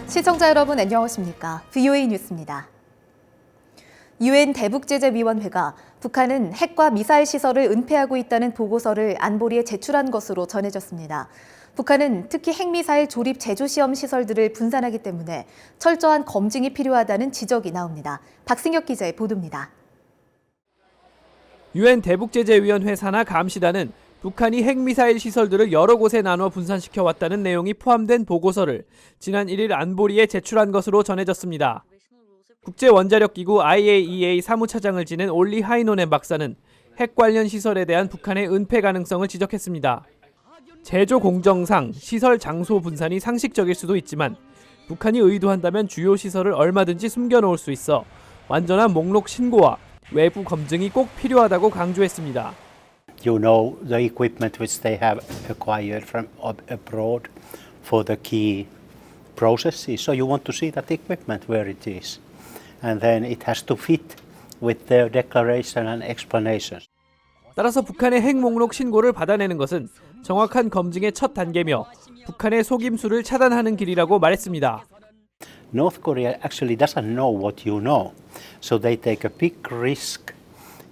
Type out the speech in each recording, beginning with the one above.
시청자 여러분 안녕하십니까? VOA 뉴스입니다. 유엔 대북제재위원회가 북한은 핵과 미사일 시설을 은폐하고 있다는 보고서를 안보리에 제출한 것으로 전해졌습니다. 북한은 특히 핵미사일 조립 제조 시험 시설들을 분산하기 때문에 철저한 검증이 필요하다는 지적이 나옵니다. 박승혁 기자의 보도입니다. 유엔 대북제재위원회 산하 감시단은 북한이 핵미사일 시설들을 여러 곳에 나눠 분산시켜왔다는 내용이 포함된 보고서를 지난 1일 안보리에 제출한 것으로 전해졌습니다. 국제원자력기구 IAEA 사무차장을 지낸 올리 하이노넨 박사는 핵 관련 시설에 대한 북한의 은폐 가능성을 지적했습니다. 제조 공정상 시설 장소 분산이 상식적일 수도 있지만 북한이 의도한다면 주요 시설을 얼마든지 숨겨놓을 수 있어 완전한 목록 신고와 외부 검증이 꼭 필요하다고 강조했습니다. You know the equipment which they have acquired from abroad for the key processes. So you want to see that equipment where it is. And then it has to fit with their declaration and explanations. 따라서 북한의 핵 목록 신고를 받아내는 것은 정확한 검증의 첫 단계며 북한의 속임수를 차단하는 길이라고 말했습니다. North Korea actually doesn't know what you know. So they take a big risk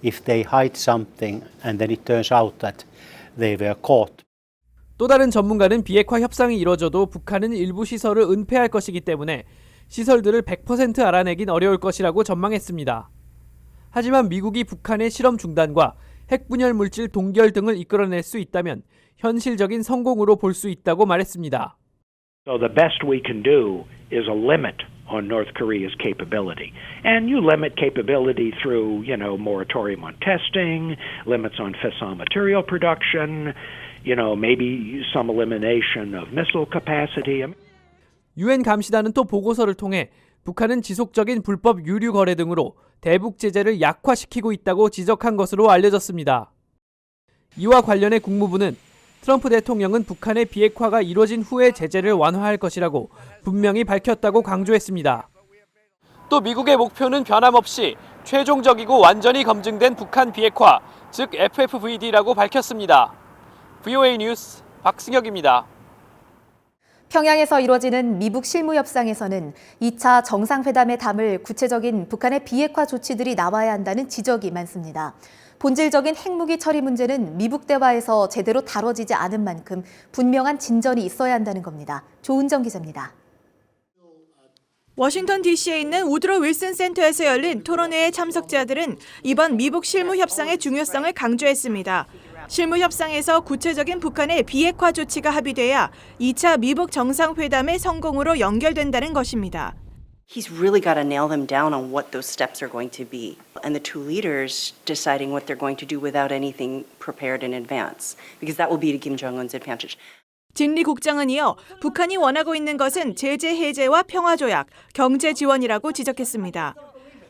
if they hide something and then it turns out that they were caught. 또 다른 전문가는 비핵화 협상이 이뤄져도 북한은 일부 시설을 은폐할 것이기 때문에 시설들을 100% 알아내긴 어려울 것이라고 전망했습니다. 하지만 미국이 북한의 실험 중단과 핵분열 물질 동결 등을 이끌어낼 수 있다면 현실적인 성공으로 볼 수 있다고 말했습니다. So the best we can do is a limit on North Korea's capability. And you limit capability through, moratorium on testing, limits on fissile material production, maybe some elimination of missile capacity. 유엔 감시단은 또 보고서를 통해 북한은 지속적인 불법 유류 거래 등으로 대북 제재를 약화시키고 있다고 지적한 것으로 알려졌습니다. 이와 관련해 국무부는 트럼프 대통령은 북한의 비핵화가 이뤄진 후에 제재를 완화할 것이라고 분명히 밝혔다고 강조했습니다. 또 미국의 목표는 변함없이 최종적이고 완전히 검증된 북한 비핵화, 즉 FFVD라고 밝혔습니다. VOA 뉴스 박승혁입니다. 평양에서 이뤄지는 미북 실무협상에서는 2차 정상회담에 담을 구체적인 북한의 비핵화 조치들이 나와야 한다는 지적이 많습니다. 본질적인 핵무기 처리 문제는 미북 대화에서 제대로 다뤄지지 않은 만큼 분명한 진전이 있어야 한다는 겁니다. 조은정 기자입니다. 워싱턴 DC에 있는 우드로 윌슨 센터에서 열린 토론회의 참석자들은 이번 미북 실무협상의 중요성을 강조했습니다. 실무협상에서 구체적인 북한의 비핵화 조치가 합의돼야 2차 미북 정상회담의 성공으로 연결된다는 것입니다. He's really got to nail them down on what those steps are going to be. And the two leaders deciding what they're going to do without anything prepared in advance. Because that will be to Kim Jong-un's advantage. 진리 국장은 이어 북한이 원하고 있는 것은 제재 해제와 평화조약, 경제 지원이라고 지적했습니다.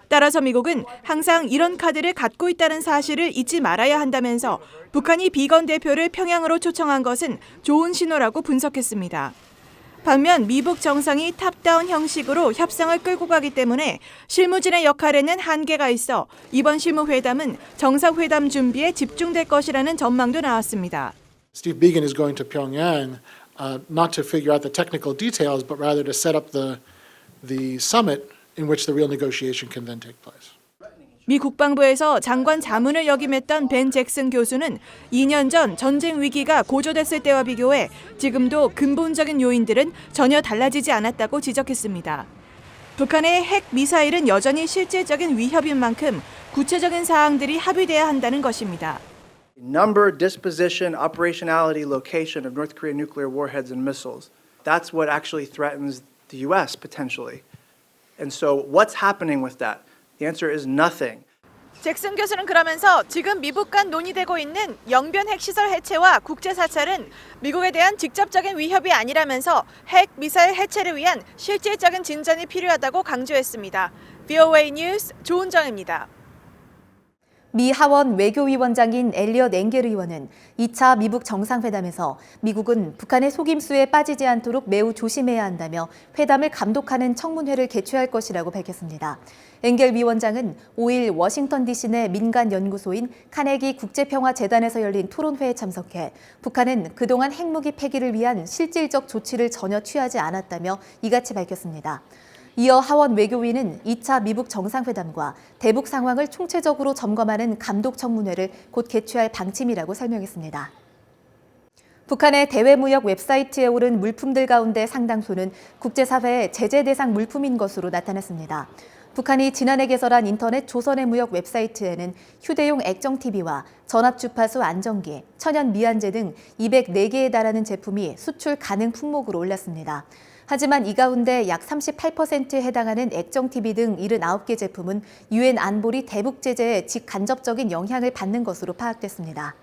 따라서 미국은 항상 이런 카드를 갖고 있다는 사실을 잊지 말아야 한다면서 북한이 비건 대표를 평양으로 초청한 것은 좋은 신호라고 분석했습니다. 반면 미북 정상이 탑다운 형식으로 협상을 끌고 가기 때문에 실무진의 역할에는 한계가 있어 이번 실무회담은 정상회담 준비에 집중될 것이라는 전망도 나왔습니다. Steve Biegun is going to Pyongyang not to figure out the technical details, but rather to set up the summit in which the real negotiation can then take place. 미 국방부에서 장관 자문을 역임했던 벤 잭슨 교수는 2년 전 전쟁 위기가 고조됐을 때와 비교해 지금도 근본적인 요인들은 전혀 달라지지 않았다고 지적했습니다. 북한의 핵 미사일은 여전히 실질적인 위협인 만큼 구체적인 사항들이 합의돼야 한다는 것입니다. Number, disposition, operationality, location of North Korean nuclear warheads and missiles. That's what actually threatens the U.S. potentially. And so what's happening with that? The answer is nothing. 잭슨 교수는 그러면서 지금 미북 간 논의되고 있는 영변 핵시설 해체와 국제 사찰은 미국에 대한 직접적인 위협이 아니라면서 핵 미사일 해체를 위한 실질적인 진전이 필요하다고 강조했습니다. VOA 뉴스 조은정입니다. 미 하원 외교위원장인 엘리엇 엥겔 의원은 2차 미북 정상회담에서 미국은 북한의 속임수에 빠지지 않도록 매우 조심해야 한다며 회담을 감독하는 청문회를 개최할 것이라고 밝혔습니다. 엥겔 위원장은 5일 워싱턴 DC 내 민간 연구소인 카네기 국제평화재단에서 열린 토론회에 참석해 북한은 그동안 핵무기 폐기를 위한 실질적 조치를 전혀 취하지 않았다며 이같이 밝혔습니다. 이어 하원 외교위는 2차 미북 정상회담과 대북 상황을 총체적으로 점검하는 감독 청문회를 곧 개최할 방침이라고 설명했습니다. 북한의 대외무역 웹사이트에 오른 물품들 가운데 상당수는 국제사회의 제재 대상 물품인 것으로 나타났습니다. 북한이 지난해 개설한 인터넷 조선의 무역 웹사이트에는 휴대용 액정TV와 전압주파수 안정기, 천연 미안제 등 204개에 달하는 제품이 수출 가능 품목으로 올랐습니다. 하지만 이 가운데 약 38%에 해당하는 액정TV 등 79개 제품은 유엔 안보리 대북 제재에 직간접적인 영향을 받는 것으로 파악됐습니다.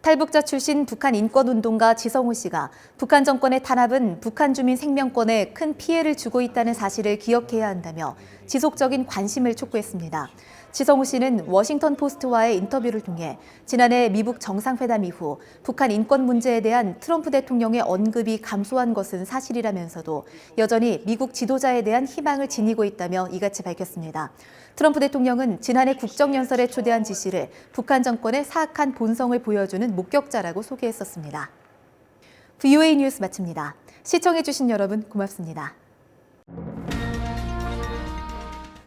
탈북자 출신 북한 인권운동가 지성호 씨가 북한 정권의 탄압은 북한 주민 생명권에 큰 피해를 주고 있다는 사실을 기억해야 한다며 지속적인 관심을 촉구했습니다. 지성호 씨는 워싱턴 포스트와의 인터뷰를 통해 지난해 미북 정상회담 이후 북한 인권 문제에 대한 트럼프 대통령의 언급이 감소한 것은 사실이라면서도 여전히 미국 지도자에 대한 희망을 지니고 있다며 이같이 밝혔습니다. 트럼프 대통령은 지난해 국정연설에 초대한 지 씨를 북한 정권의 사악한 본성을 보여주는 목격자라고 소개했었습니다. VOA 뉴스 마칩니다. 시청해주신 여러분 고맙습니다.